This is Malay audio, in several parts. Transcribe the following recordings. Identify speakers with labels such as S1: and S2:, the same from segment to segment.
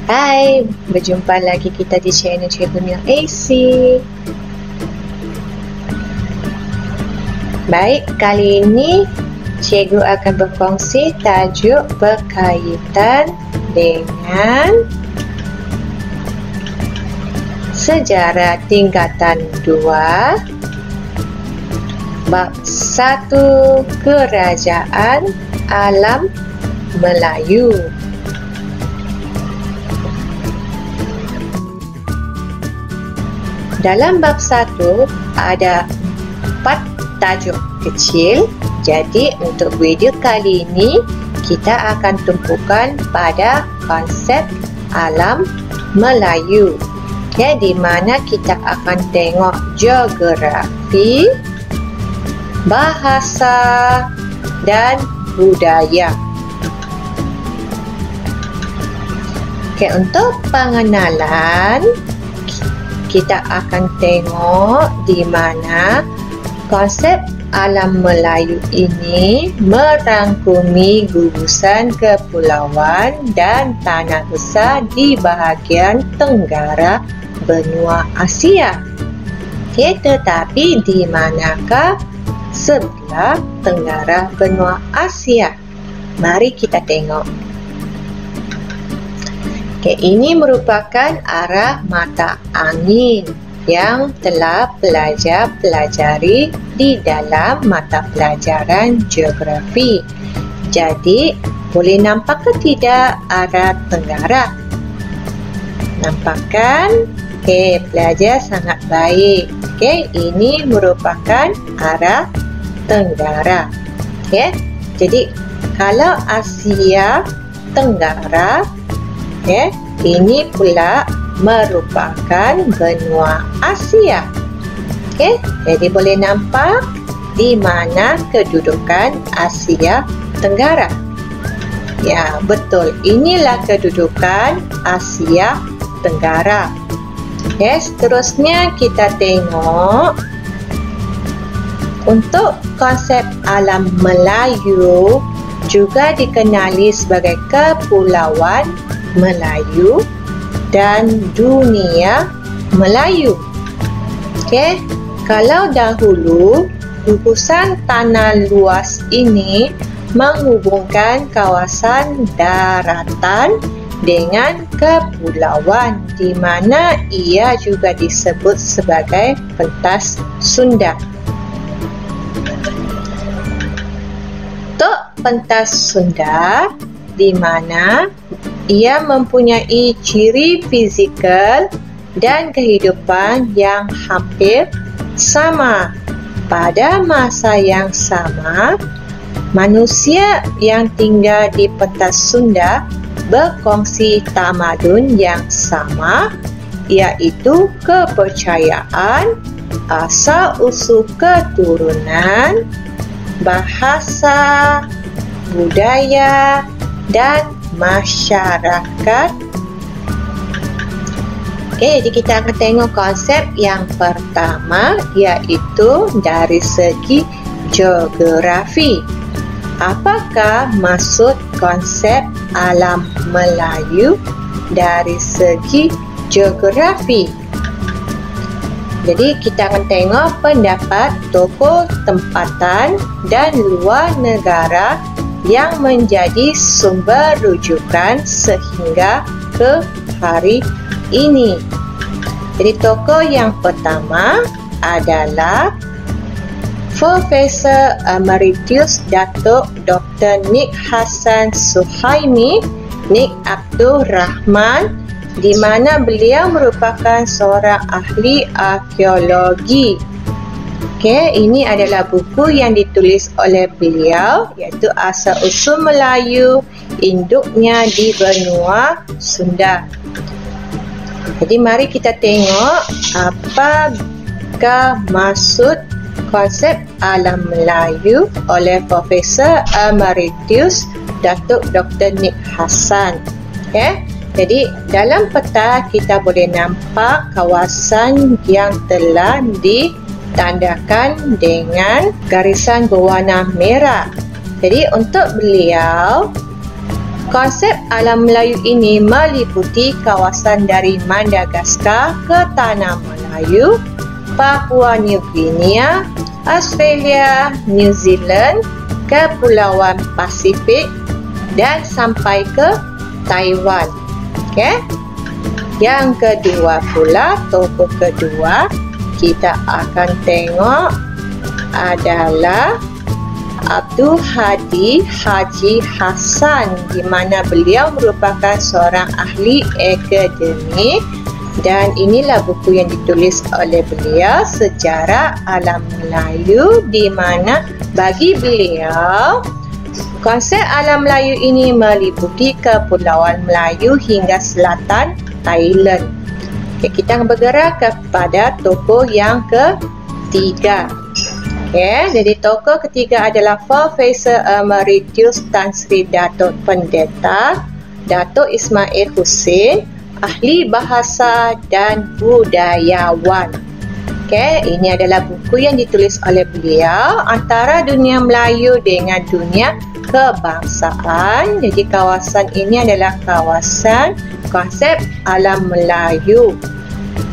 S1: Hai, berjumpa lagi kita di channel Cikgu Nia AC. Baik, kali ini Cikgu akan berkongsi tajuk berkaitan dengan sejarah tingkatan 2 bab 1 Kerajaan Alam Melayu. Dalam bab 1 ada 4 tajuk kecil. Jadi untuk video kali ini kita akan tumpukan pada konsep alam Melayu. Ya, di mana kita akan tengok geografi, bahasa dan budaya. Okey, untuk pengenalan kita akan tengok di mana konsep alam Melayu ini merangkumi gugusan kepulauan dan tanah besar di bahagian tenggara benua Asia. Okay, tetapi di manakah sebelah tenggara benua Asia? Mari kita tengok. Okay, ini merupakan arah mata angin yang telah pelajari di dalam mata pelajaran geografi. Jadi, boleh nampak ke tidak arah tenggara? Nampak kan? Okey, pelajar sangat baik. Okey, ini merupakan arah tenggara. Okey, jadi kalau Asia Tenggara, okey, ini pula merupakan benua Asia. Okey, jadi boleh nampak di mana kedudukan Asia Tenggara. Ya, betul. Inilah kedudukan Asia Tenggara. Okey, seterusnya kita tengok untuk konsep alam Melayu juga dikenali sebagai Kepulauan Melayu dan Dunia Melayu. Okey, kalau dahulu gugusan tanah luas ini menghubungkan kawasan daratan dengan kepulauan, di mana ia juga disebut sebagai pentas Sunda. Untuk pentas Sunda, di mana ia mempunyai ciri fizikal dan kehidupan yang hampir sama. Pada masa yang sama, manusia yang tinggal di pentas Sunda berkongsi tamadun yang sama, iaitu kepercayaan, asal-usul keturunan, bahasa, budaya, dan masyarakat. Okey, jadi kita akan tengok konsep yang pertama, iaitu dari segi geografi. Apakah maksud konsep alam Melayu dari segi geografi? Jadi kita akan tengok pendapat tokoh tempatan dan luar negara yang menjadi sumber rujukan sehingga ke hari ini. Jadi tokoh yang pertama adalah Profesor Emeritus Datuk Dr. Nik Hassan Suhaimi, Nik Abdul Rahman, di mana beliau merupakan seorang ahli arkeologi. Okey, ini adalah buku yang ditulis oleh beliau, iaitu Asal-usul Melayu, Induknya di Benua Sunda. Jadi mari kita tengok apakah maksud konsep alam Melayu oleh Profesor Emeritus Datuk Dr. Nik Hassan. Okay? Jadi dalam peta kita boleh nampak kawasan yang telah ditandakan dengan garisan berwarna merah. Jadi untuk beliau Konsep alam Melayu ini meliputi kawasan dari Madagaskar ke Tanah Melayu, Papua New Guinea, Australia, New Zealand, Kepulauan Pasifik dan sampai ke Taiwan. Okey. Yang kedua pula, tokoh kedua kita akan tengok adalah Abdul Hadi Haji Hassan, di mana beliau merupakan seorang ahli akademik, dan inilah buku yang ditulis oleh beliau, Sejarah Alam Melayu, di mana bagi beliau konsep alam Melayu ini meliputi Kepulauan Melayu hingga selatan Thailand. Okay, kita akan bergerak kepada tokoh yang ketiga. Okay, jadi tokoh ketiga adalah Profesor Emeritus Tan Sri Datuk Pendeta Datuk Ismail Hussein, ahli bahasa dan budayawan. Okay, ini adalah buku yang ditulis oleh beliau, Antara Dunia Melayu dengan Dunia Kebangsaan. Jadi kawasan ini adalah kawasan konsep alam Melayu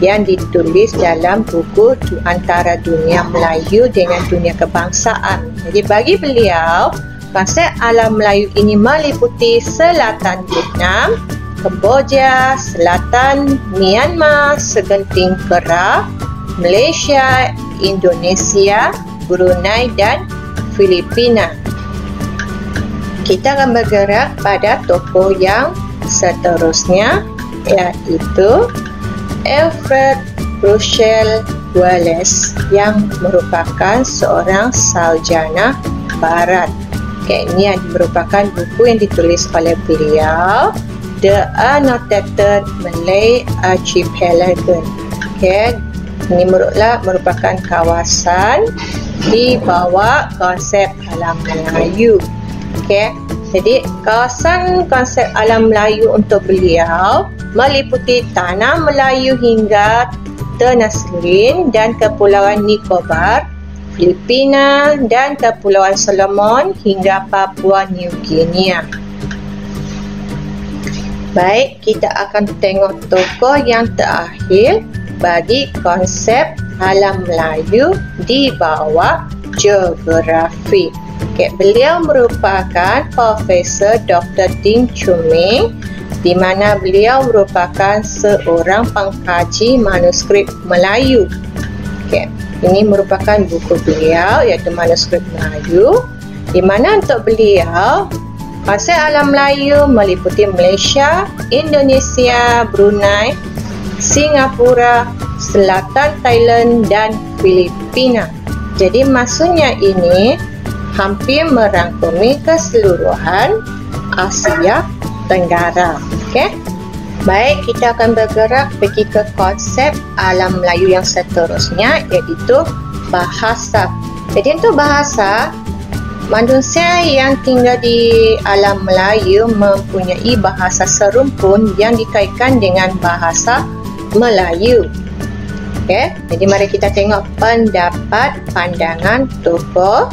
S1: yang ditulis dalam buku Antara Dunia Melayu dengan Dunia Kebangsaan. Jadi bagi beliau, konsep alam Melayu ini meliputi selatan Vietnam, Kemboja, selatan Myanmar, segenting Perak, Malaysia, Indonesia, Brunei dan Filipina. Kita akan bergerak pada tokoh yang seterusnya, iaitu Alfred Russel Wallace, yang merupakan seorang sarjana barat. Okay, ini merupakan buku yang ditulis oleh beliau, The Annotated Malay Archipelago. Okay, ini merupakan kawasan di bawah konsep alam Melayu. Okay, jadi kawasan konsep alam Melayu untuk beliau meliputi Tanah Melayu hingga Ternasrin dan Kepulauan Nicobar, Filipina dan Kepulauan Solomon hingga Papua New Guinea. Baik, kita akan tengok tokoh yang terakhir bagi konsep alam Melayu di bawah geografi. Okay, beliau merupakan Profesor Dr. Ding Chuming, di mana beliau merupakan seorang pengkaji manuskrip Melayu. Okay, ini merupakan buku beliau, iaitu Manuskrip Melayu, di mana untuk beliau konsep alam Melayu meliputi Malaysia, Indonesia, Brunei, Singapura, selatan Thailand dan Filipina. Jadi maksudnya ini hampir merangkumi keseluruhan Asia Tenggara. Okey. Baik, kita akan bergerak pergi ke konsep alam Melayu yang seterusnya, iaitu bahasa. Jadi untuk bahasa, manusia yang tinggal di alam Melayu mempunyai bahasa serumpun yang dikaitkan dengan bahasa Melayu. Okey, jadi mari kita tengok pendapat pandangan tokoh.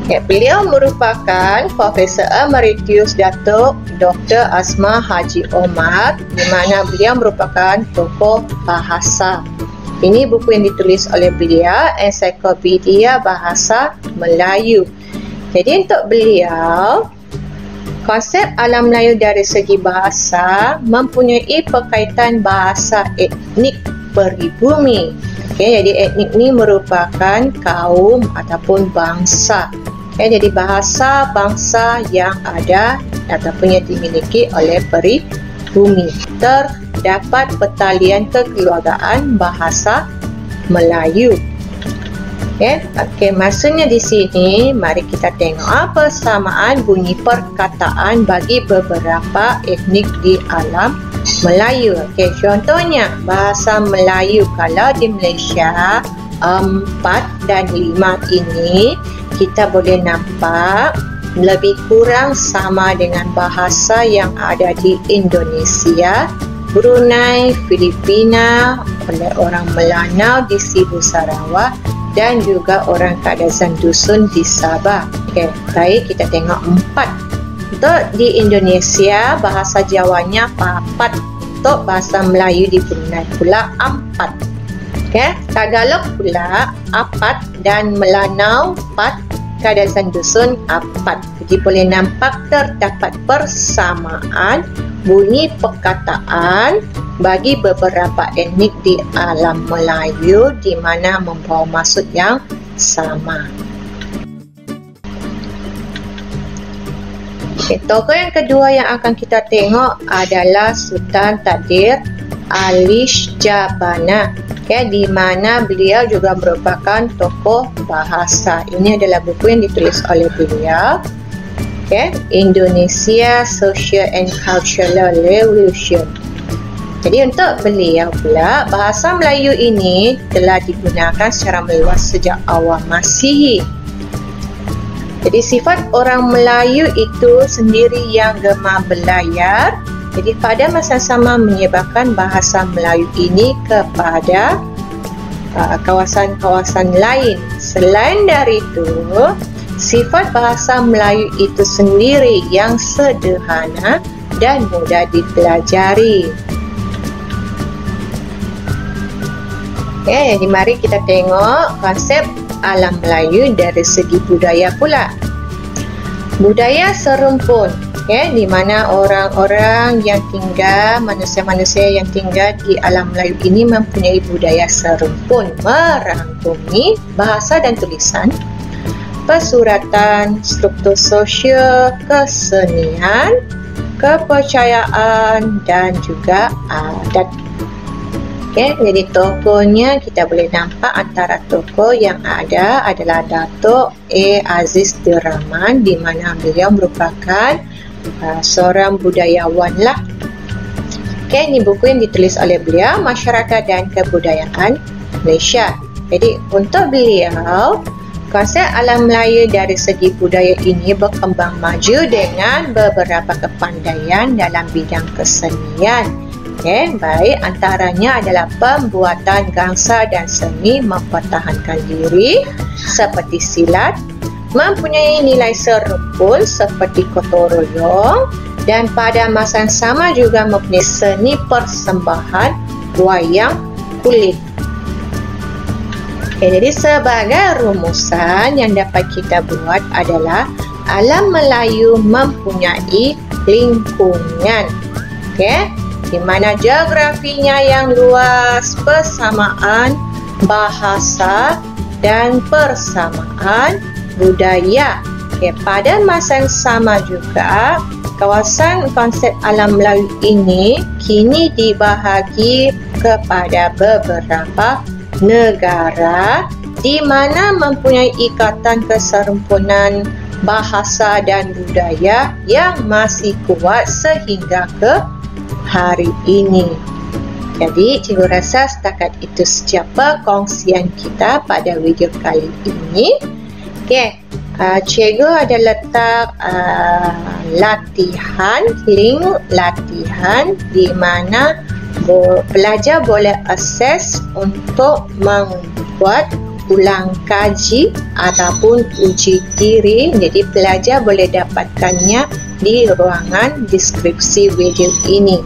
S1: Okay, beliau merupakan Profesor Emeritus Datuk Dr. Asma Haji Omar, di mana beliau merupakan tokoh bahasa. Ini buku yang ditulis oleh beliau, Ensiklopedia Bahasa Melayu. Jadi untuk beliau, konsep alam Melayu dari segi bahasa mempunyai berkaitan bahasa etnik peribumi. Okay, jadi etnik ini merupakan kaum ataupun bangsa. Okay, jadi bahasa bangsa yang ada ataupun yang dimiliki oleh peribumi. Terdapat pertalian kekeluargaan bahasa Melayu. Okay, maksudnya di sini mari kita tengok apa persamaan bunyi perkataan bagi beberapa etnik di alam Melayu. Okay, contohnya bahasa Melayu kalau di Malaysia 4 dan 5 ini kita boleh nampak lebih kurang sama dengan bahasa yang ada di Indonesia, Brunei, Filipina, oleh orang Melanau di Sibu Sarawak dan juga orang Kadazan Dusun di Sabah. Okay, baik, kita tengok 4. Untuk di Indonesia, bahasa Jawanya papat. Untuk bahasa Melayu di Brunei pula ampat. Okay. Tagalog pula apat dan Melanau pat, Kadazan Dusun apat. Jadi boleh nampak terdapat persamaan bunyi perkataan bagi beberapa etnik di alam Melayu di mana membawa maksud yang sama. Okay, tokoh yang kedua yang akan kita tengok adalah Sultan Takdir Alisjahbana, okay, di mana beliau juga merupakan tokoh bahasa. Ini adalah buku yang ditulis oleh beliau, okay, Indonesia Social and Cultural Revolution. Jadi untuk beliau pula, bahasa Melayu ini telah digunakan secara meluas sejak awal Masihi. Jadi sifat orang Melayu itu sendiri yang gemar berlayar. Jadi pada masa sama menyebarkan bahasa Melayu ini kepada kawasan-kawasan lain. Selain dari itu, sifat bahasa Melayu itu sendiri yang sederhana dan mudah dipelajari. Okay, jadi mari kita tengok konsep alam Melayu dari segi budaya pula. Budaya serumpun, okay, di mana orang-orang yang tinggal, manusia-manusia yang tinggal di alam Melayu ini mempunyai budaya serumpun, merangkumi bahasa dan tulisan, pesuratan, struktur sosial, kesenian, kepercayaan dan juga adat. Okay, jadi tokohnya kita boleh nampak antara tokoh yang ada adalah Datuk Aziz Rahman, di mana beliau merupakan seorang budayawan lah. Okay, ini buku yang ditulis oleh beliau, Masyarakat dan Kebudayaan Malaysia. Jadi untuk beliau, konsep alam Melayu dari segi budaya ini berkembang maju dengan beberapa kepandaian dalam bidang kesenian. Okay, baik antaranya adalah pembuatan gangsa dan seni mempertahankan diri seperti silat, mempunyai nilai serumpun seperti gotong royong, dan pada masa yang sama juga mempunyai seni persembahan wayang kulit. Okay, jadi sebagai rumusan yang dapat kita buat adalah alam Melayu mempunyai lingkungan. Okay, di mana geografinya yang luas, persamaan bahasa dan persamaan budaya. Okay, pada masa yang sama juga, kawasan konsep alam Melayu ini kini dibahagi kepada beberapa negara di mana mempunyai ikatan keserumpunan bahasa dan budaya yang masih kuat sehingga ke hari ini. Jadi cikgu rasa setakat itu saja perkongsian kita pada video kali ini. Okey, cikgu ada letak link latihan di mana pelajar boleh akses untuk membuat ulang kaji ataupun uji diri. Jadi pelajar boleh dapatkannya di ruangan deskripsi video ini.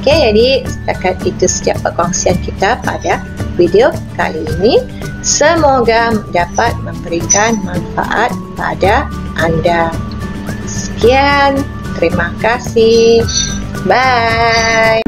S1: Okey, jadi setakat itu saja perkongsian kita pada video kali ini. Semoga dapat memberikan manfaat pada anda. Sekian, terima kasih. Bye.